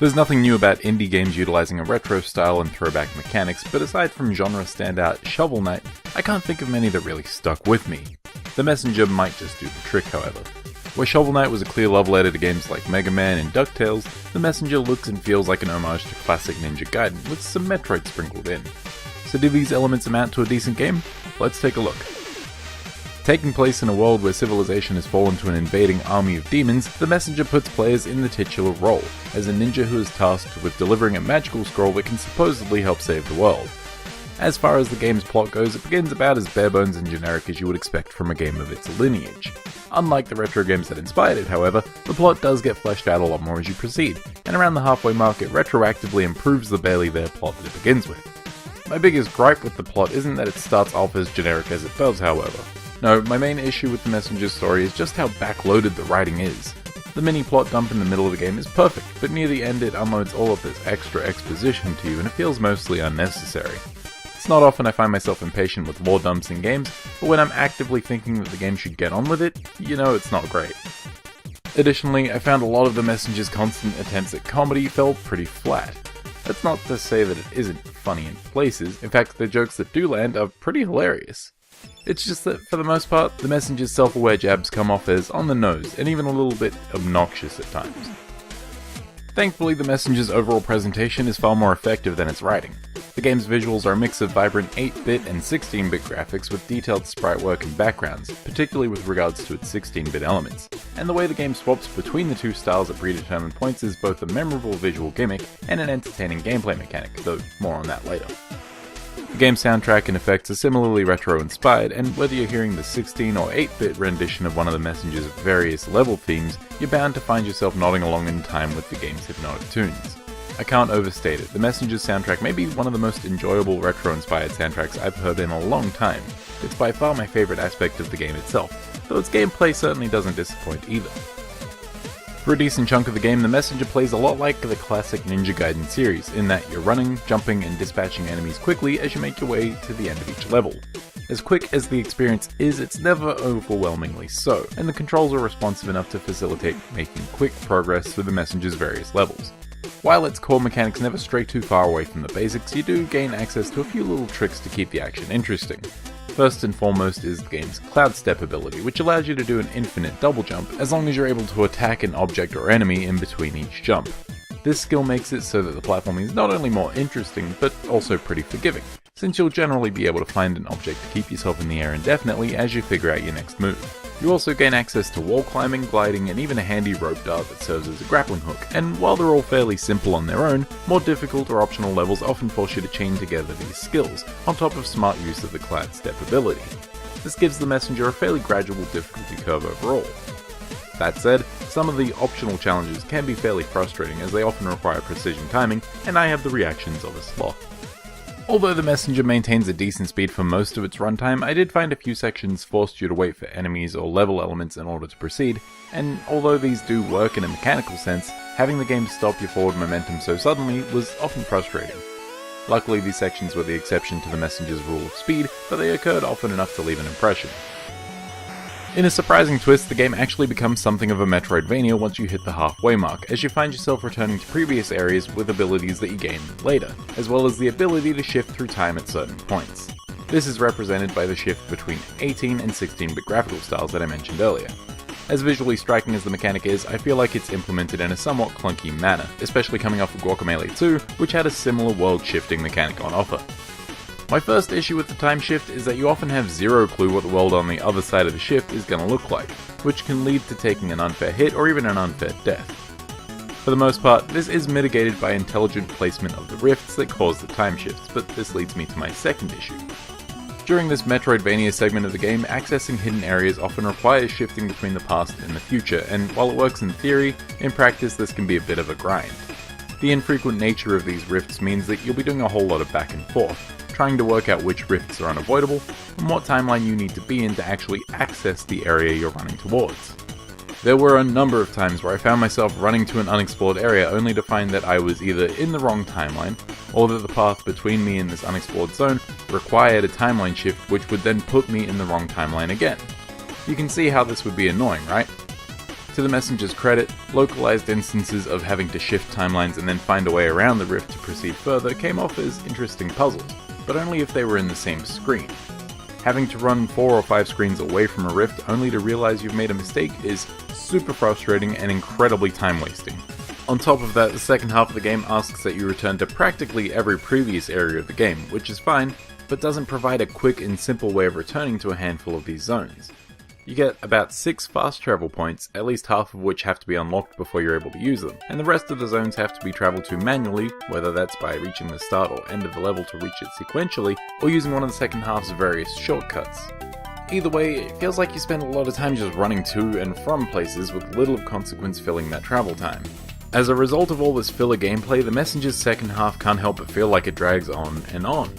There's nothing new about indie games utilizing a retro style and throwback mechanics, but aside from genre standout Shovel Knight, I can't think of many that really stuck with me. The Messenger might just do the trick, however. Where Shovel Knight was a clear love letter to games like Mega Man and DuckTales, The Messenger looks and feels like an homage to classic Ninja Gaiden, with some Metroid sprinkled in. So do these elements amount to a decent game? Let's take a look. Taking place in a world where civilization has fallen to an invading army of demons, The Messenger puts players in the titular role, as a ninja who is tasked with delivering a magical scroll that can supposedly help save the world. As far as the game's plot goes, it begins about as barebones and generic as you would expect from a game of its lineage. Unlike the retro games that inspired it, however, the plot does get fleshed out a lot more as you proceed, and around the halfway mark it retroactively improves the barely there plot that it begins with. My biggest gripe with the plot isn't that it starts off as generic as it does, however. No, my main issue with the Messenger's story is just how backloaded the writing is. The mini plot dump in the middle of the game is perfect, but near the end it unloads all of this extra exposition to you and it feels mostly unnecessary. It's not often I find myself impatient with lore dumps in games, but when I'm actively thinking that the game should get on with it, it's not great. Additionally, I found a lot of the Messenger's constant attempts at comedy fell pretty flat. That's not to say that it isn't funny in places, in fact the jokes that do land are pretty hilarious. It's just that, for the most part, the Messenger's self-aware jabs come off as on the nose, and even a little bit obnoxious at times. Thankfully, the Messenger's overall presentation is far more effective than its writing. The game's visuals are a mix of vibrant 8-bit and 16-bit graphics with detailed sprite work and backgrounds, particularly with regards to its 16-bit elements, and the way the game swaps between the two styles at predetermined points is both a memorable visual gimmick and an entertaining gameplay mechanic, though more on that later. The game's soundtrack and effects are similarly retro-inspired, and whether you're hearing the 16 or 8-bit rendition of one of the Messenger's various level themes, you're bound to find yourself nodding along in time with the game's hypnotic tunes. I can't overstate it, the Messenger's soundtrack may be one of the most enjoyable retro-inspired soundtracks I've heard in a long time. It's by far my favourite aspect of the game itself, though its gameplay certainly doesn't disappoint either. For a decent chunk of the game, the Messenger plays a lot like the classic Ninja Gaiden series, in that you're running, jumping, and dispatching enemies quickly as you make your way to the end of each level. As quick as the experience is, it's never overwhelmingly so, and the controls are responsive enough to facilitate making quick progress through the Messenger's various levels. While its core mechanics never stray too far away from the basics, you do gain access to a few little tricks to keep the action interesting. First and foremost is the game's Cloud Step ability, which allows you to do an infinite double jump as long as you're able to attack an object or enemy in between each jump. This skill makes it so that the platforming is not only more interesting, but also pretty forgiving, since you'll generally be able to find an object to keep yourself in the air indefinitely as you figure out your next move. You also gain access to wall climbing, gliding, and even a handy rope dart that serves as a grappling hook, and while they're all fairly simple on their own, more difficult or optional levels often force you to chain together these skills, on top of smart use of the Cloud Step ability. This gives the Messenger a fairly gradual difficulty curve overall. That said, some of the optional challenges can be fairly frustrating as they often require precision timing, and I have the reactions of a sloth. Although the Messenger maintains a decent speed for most of its runtime, I did find a few sections forced you to wait for enemies or level elements in order to proceed, and although these do work in a mechanical sense, having the game stop your forward momentum so suddenly was often frustrating. Luckily, these sections were the exception to the Messenger's rule of speed, but they occurred often enough to leave an impression. In a surprising twist, the game actually becomes something of a Metroidvania once you hit the halfway mark, as you find yourself returning to previous areas with abilities that you gain later, as well as the ability to shift through time at certain points. This is represented by the shift between 18 and 16-bit graphical styles that I mentioned earlier. As visually striking as the mechanic is, I feel like it's implemented in a somewhat clunky manner, especially coming off of Guacamelee 2, which had a similar world-shifting mechanic on offer. My first issue with the time shift is that you often have zero clue what the world on the other side of the shift is going to look like, which can lead to taking an unfair hit or even an unfair death. For the most part, this is mitigated by intelligent placement of the rifts that cause the time shifts, but this leads me to my second issue. During this Metroidvania segment of the game, accessing hidden areas often requires shifting between the past and the future, and while it works in theory, in practice this can be a bit of a grind. The infrequent nature of these rifts means that you'll be doing a whole lot of back and forth, trying to work out which rifts are unavoidable, and what timeline you need to be in to actually access the area you're running towards. There were a number of times where I found myself running to an unexplored area only to find that I was either in the wrong timeline, or that the path between me and this unexplored zone required a timeline shift which would then put me in the wrong timeline again. You can see how this would be annoying, right? To the Messenger's credit, localized instances of having to shift timelines and then find a way around the rift to proceed further came off as interesting puzzles, but only if they were in the same screen. Having to run 4 or 5 screens away from a rift only to realize you've made a mistake is super frustrating and incredibly time wasting. On top of that, the second half of the game asks that you return to practically every previous area of the game, which is fine, but doesn't provide a quick and simple way of returning to a handful of these zones. You get about 6 fast travel points, at least half of which have to be unlocked before you're able to use them, and the rest of the zones have to be travelled to manually, whether that's by reaching the start or end of the level to reach it sequentially, or using one of the second half's various shortcuts. Either way, it feels like you spend a lot of time just running to and from places with little of consequence filling that travel time. As a result of all this filler gameplay, the Messenger's second half can't help but feel like it drags on and on.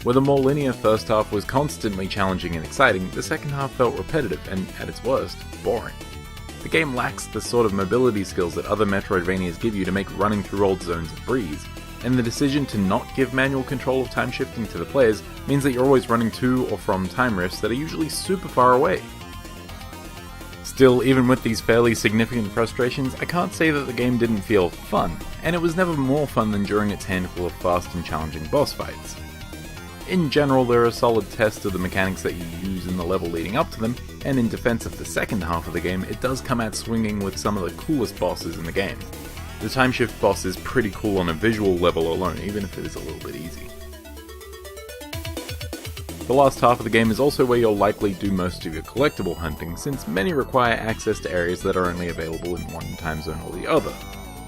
Where the more linear first half was constantly challenging and exciting, the second half felt repetitive and, at its worst, boring. The game lacks the sort of mobility skills that other Metroidvanias give you to make running through old zones a breeze, and the decision to not give manual control of time shifting to the players means that you're always running to or from time rifts that are usually super far away. Still, even with these fairly significant frustrations, I can't say that the game didn't feel fun, and it was never more fun than during its handful of fast and challenging boss fights. In general, they're a solid test of the mechanics that you use in the level leading up to them, and in defense of the second half of the game, it does come out swinging with some of the coolest bosses in the game. The timeshift boss is pretty cool on a visual level alone, even if it is a little bit easy. The last half of the game is also where you'll likely do most of your collectible hunting, since many require access to areas that are only available in one time zone or the other.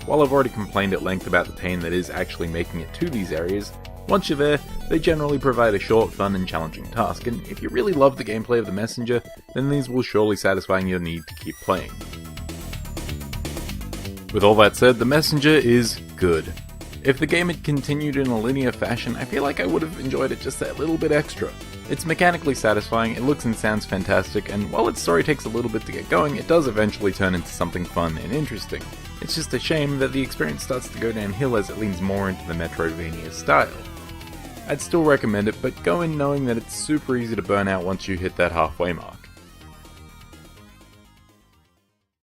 While I've already complained at length about the pain that is actually making it to these areas, once you're there, they generally provide a short, fun and challenging task, and if you really love the gameplay of the Messenger, then these will surely satisfy your need to keep playing. With all that said, the Messenger is good. If the game had continued in a linear fashion, I feel like I would have enjoyed it just that little bit extra. It's mechanically satisfying, it looks and sounds fantastic, and while its story takes a little bit to get going, it does eventually turn into something fun and interesting. It's just a shame that the experience starts to go downhill as it leans more into the Metroidvania style. I'd still recommend it, but go in knowing that it's super easy to burn out once you hit that halfway mark.